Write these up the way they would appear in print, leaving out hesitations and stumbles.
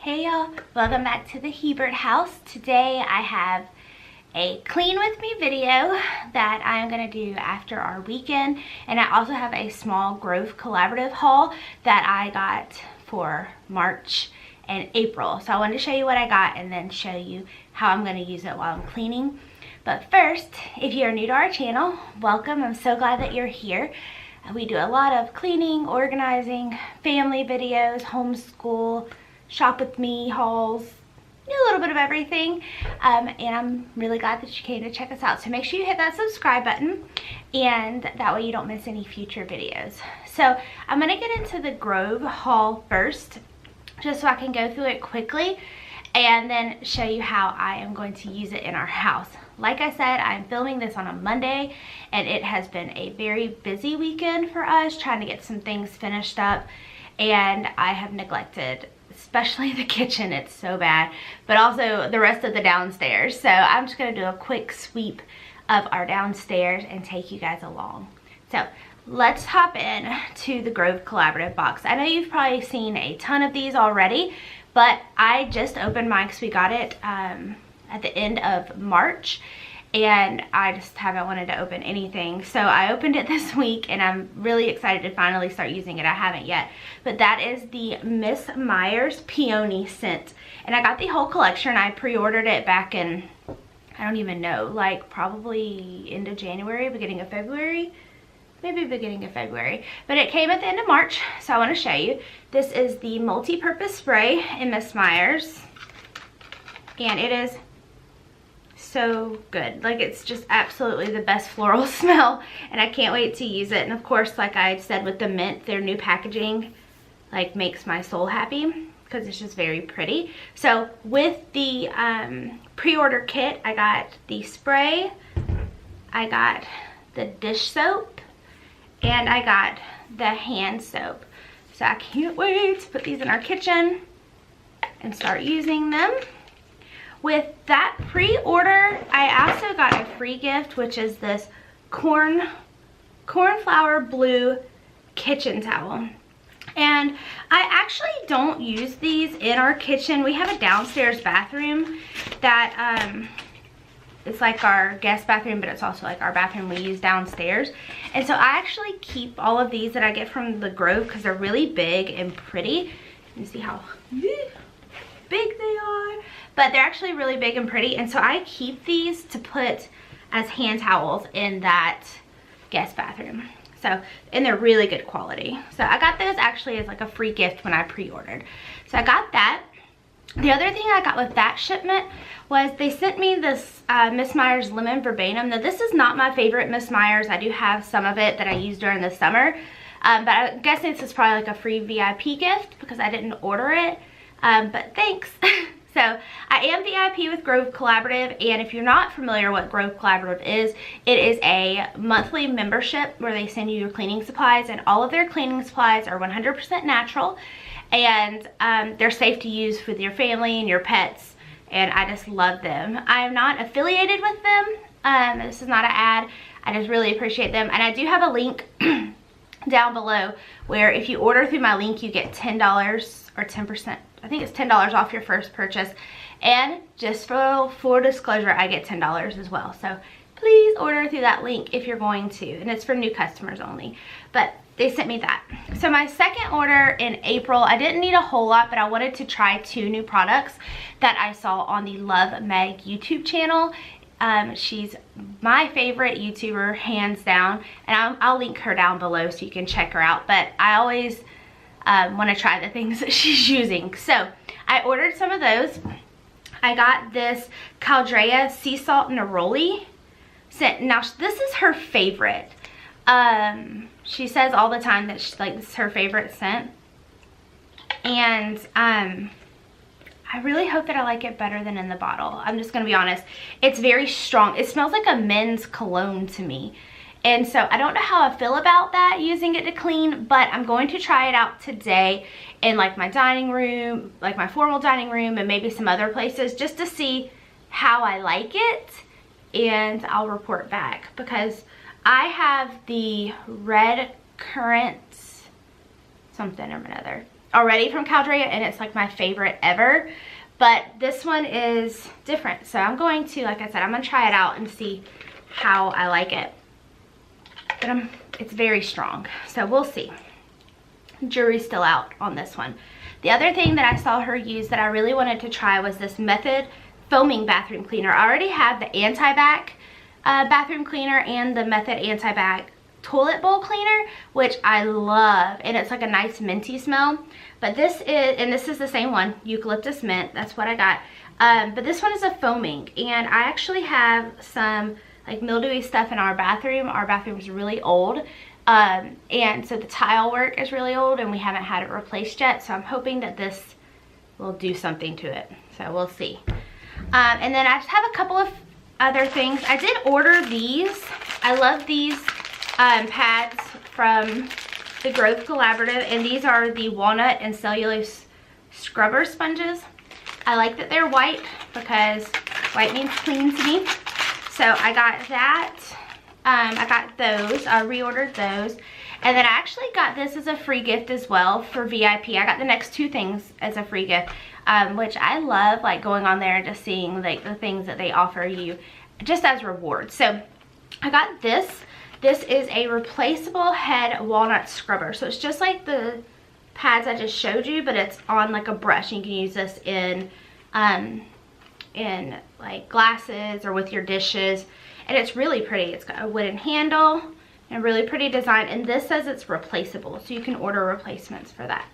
Hey y'all, welcome back to the Hebert house. Today I have a clean with me video that I'm gonna do after our weekend, and I also have a small Grove collaborative haul that I got for March and April. So I wanted to show you what I got and then show you how I'm gonna use it while I'm cleaning. But first, if you're new to our channel, welcome. I'm so glad that you're here. We do a lot of cleaning, organizing, family videos, homeschool, shop with me hauls, a little bit of everything, and I'm really glad that you came to check us out. So make sure you hit that subscribe button, and that way you don't miss any future videos. So I'm gonna get into the Grove haul first, just so I can go through it quickly and then show you how I am going to use it in our house. Like I said, I'm filming this on a Monday, and it has been a very busy weekend for us trying to get some things finished up, and I have neglected especially the kitchen. It's so bad, but also the rest of the downstairs. So I'm just gonna do a quick sweep of our downstairs and take you guys along. So let's hop in to the Grove collaborative box. I know you've probably seen a ton of these already, but I just opened mine because we got it at the end of March, and I just haven't wanted to open anything. So I opened it this week, and I'm really excited to finally start using it. I haven't yet, but that is the Miss Myers Peony scent, and I got the whole collection. I pre-ordered it back in, I don't even know, like probably end of January, beginning of February, maybe beginning of February, but it came at the end of March. So I want to show you. This is the multi-purpose spray in Miss Myers, and it is so good. Like, it's just absolutely the best floral smell, and I can't wait to use it. And of course, like I said with the mint, their new packaging like makes my soul happy because it's just very pretty. So with the pre-order kit, I got the spray, I got the dish soap, and I got the hand soap. So I can't wait to put these in our kitchen and start using them. With that pre-order, I also got a free gift, which is this cornflower blue kitchen towel. And I actually don't use these in our kitchen. We have a downstairs bathroom that it's like our guest bathroom, but it's also like our bathroom we use downstairs. And so I actually keep all of these that I get from the Grove because they're really big and pretty. You see how big they are, but they're actually really big and pretty, and so I keep these to put as hand towels in that guest bathroom. So, and they're really good quality. So I got those actually as like a free gift when I pre-ordered. So I got that. The other thing I got with that shipment was they sent me this Miss Myers Lemon Verbatim. Now this is not my favorite Miss Myers. I do have some of it that I used during the summer, but I'm guessing this is probably like a free VIP gift because I didn't order it. But thanks. So I am VIP with Grove Collaborative, and if you're not familiar what Grove Collaborative is, it is a monthly membership where they send you your cleaning supplies, and all of their cleaning supplies are 100% natural, and they're safe to use with your family and your pets, and I just love them. I'm not affiliated with them. This is not an ad. I just really appreciate them, and I do have a link down below where if you order through my link, you get $10 or 10%. I think it's $10 off your first purchase, and just for full disclosure, I get $10 as well. So please order through that link if you're going to, and it's for new customers only. But they sent me that. So my second order in April, I didn't need a whole lot, but I wanted to try 2 new products that I saw on the Love Meg YouTube channel. She's my favorite YouTuber, hands down, and I'll link her down below so you can check her out. But I always want to try the things that she's using. So I ordered some of those. I got this Caldrea Sea Salt Neroli scent. Now this is her favorite. She says all the time that this is her favorite scent, and I really hope that I like it better than in the bottle. I'm just gonna be honest. It's very strong. It smells like a men's cologne to me. And so I don't know how I feel about that, using it to clean, but I'm going to try it out today in like my dining room, like my formal dining room, and maybe some other places, just to see how I like it, and I'll report back, because I have the red currant something or another. already from Caldrea, and it's like my favorite ever. But this one is different. So I'm going to, like I said, I'm going to try it out and see how I like it. But it's very strong. So we'll see. Jury's still out on this one. The other thing that I saw her use that I really wanted to try was this Method foaming bathroom cleaner. I already have the anti-bac bathroom cleaner and the Method anti-bac toilet bowl cleaner, which I love, and it's like a nice minty smell. But this is the same one, eucalyptus mint. That's what I got. But this one is a foaming, and I actually have some like mildewy stuff in our bathroom. Our bathroom is really old, and so the tile work is really old, and we haven't had it replaced yet. So I'm hoping that this will do something to it. So we'll see. And then I just have a couple of other things. I did order these. I love these pads from the Growth Collaborative, and these are the walnut and cellulose scrubber sponges. I like that they're white because white means clean to me. So I got that. I got those. I reordered those. And then I actually got this as a free gift as well for VIP. I got the next two things as a free gift, which I love, like going on there and just seeing like the things that they offer you just as rewards. So I got this. This is a replaceable head walnut scrubber. So it's just like the pads I just showed you, but it's on like a brush. You can use this in like glasses or with your dishes. And it's really pretty. It's got a wooden handle and really pretty design. And this says it's replaceable, so you can order replacements for that.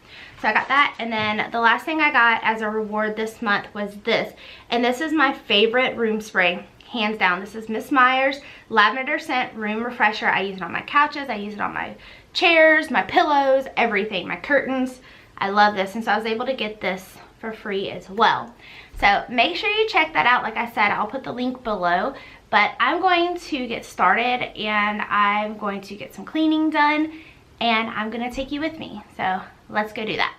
So I got that. And then the last thing I got as a reward this month was this. And this is my favorite room spray. Hands down. This is Miss Meyer's Lavender Scent Room Refresher. I use it on my couches. I use it on my chairs, my pillows, everything, my curtains. I love this, and so I was able to get this for free as well. So make sure you check that out. Like I said, I'll put the link below, but I'm going to get started, and I'm going to get some cleaning done, and I'm going to take you with me. So let's go do that.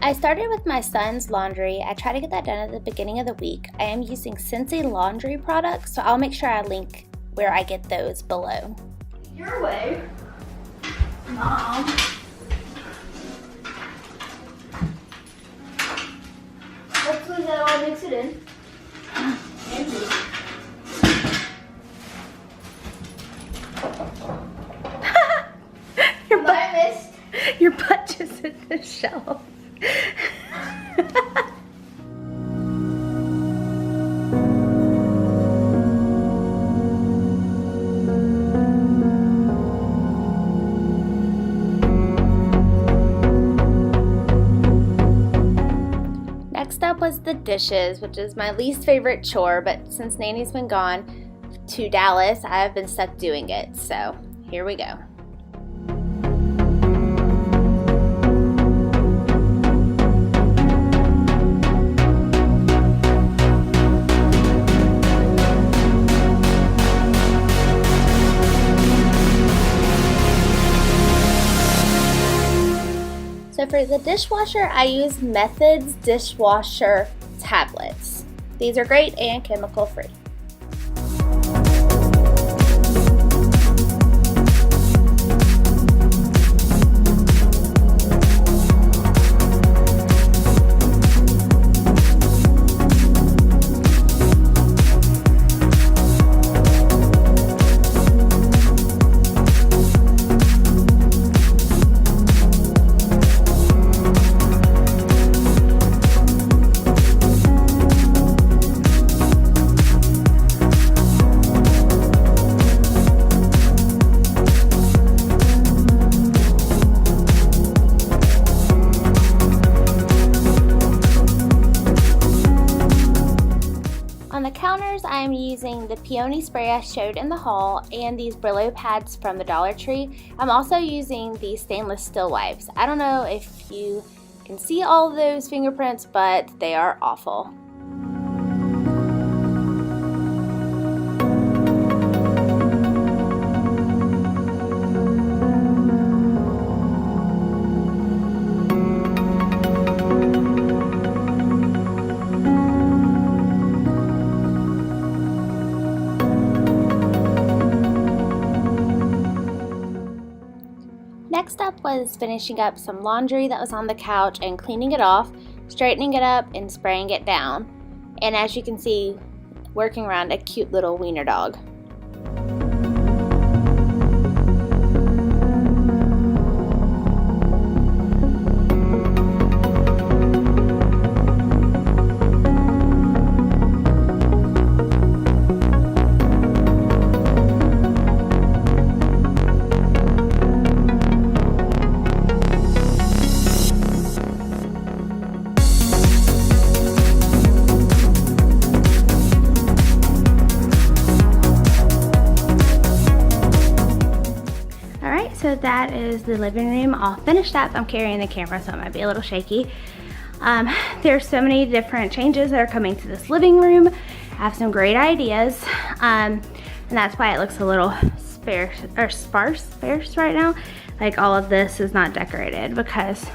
I started with my son's laundry. I try to get that done at the beginning of the week. I am using Scentsy laundry products, so I'll make sure I link where I get those below. Your way, Mom. Hopefully that'll all mix it in. And me. Your butt just hit the shelf. Next up was the dishes, which is my least favorite chore, but since Nanny's been gone to Dallas, I have been stuck doing it. So here we go. So for the dishwasher, I use Method's dishwasher tablets. These are great and chemical free. I'm using the peony spray I showed in the haul and these Brillo pads from the Dollar Tree. I'm also using these stainless steel wipes. I don't know if you can see all of those fingerprints, but they are awful. was finishing up some laundry that was on the couch and cleaning it off, straightening it up, and spraying it down. And as you can see, working around a cute little wiener dog. So that is the living room all finished up. I'm carrying the camera, so it might be a little shaky. There's so many different changes that are coming to this living room. I have some great ideas, and that's why it looks a little sparse right now. Like all of this is not decorated because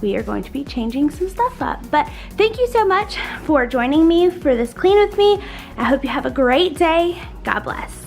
we are going to be changing some stuff up. But thank you so much for joining me for this clean with me. I hope you have a great day. God bless.